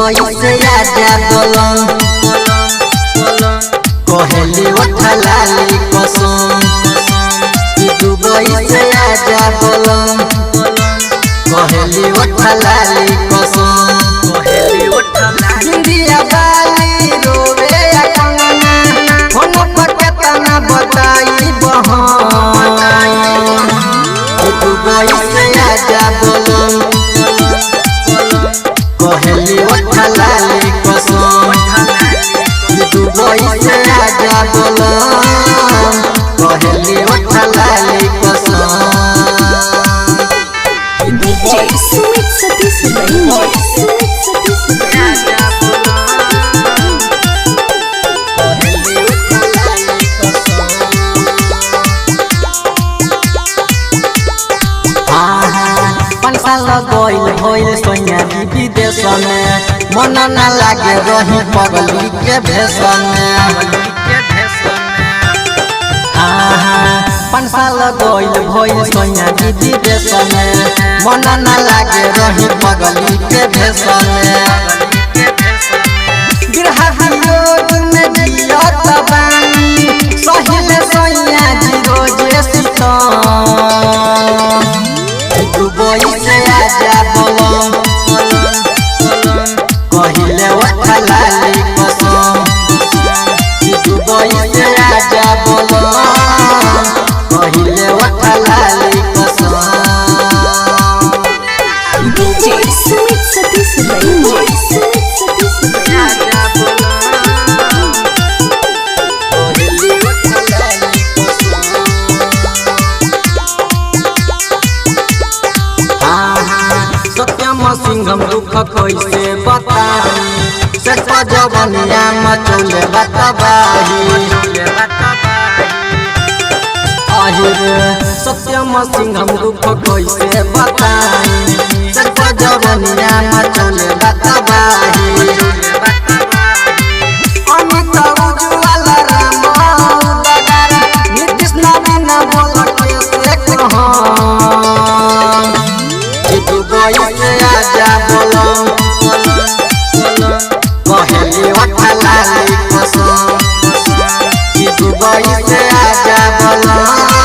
Dubai से आजा बोलम कहली उठा लाली कसम दुबई से आजा बोलम कहली उठा लाली कसम इंडिया वाली रोवे कंगना फोन पर केतना बताई बहन दुबई से आजा बोलम कहली उठा लाली कसम दुबई से आजा बोलम कहली उठा लाली कसम DJ Sumit Satish Range साल गइल होइल सोनिया विदेश में मन न लागे रही पगली के भेष में 5 साल गइल होइल सोनिया विदेश में मन न लागे रही पगली के भेष में बिरहा वियोग में जियत बानी सहिले सोनिया जी रोजे सीतम दुबई से आजा बोलम कहले उठा लाली कसम दुबई से आजा बोलम कहले उठा लाली कसम DJ Sumit Satish Range Singham दुख कैसे बताई सच जवनिया मचौले बतबाही सत्यम सिंघम दुख कैसे बताई सच जवनिया मचौले बतबाही अमित उज्ज्वल राम उदगार नीतीश नवीन बोल कैसे कहम दुबई से आजा बोलम कहली उठा लाली कसम दुबई से आजा बोलम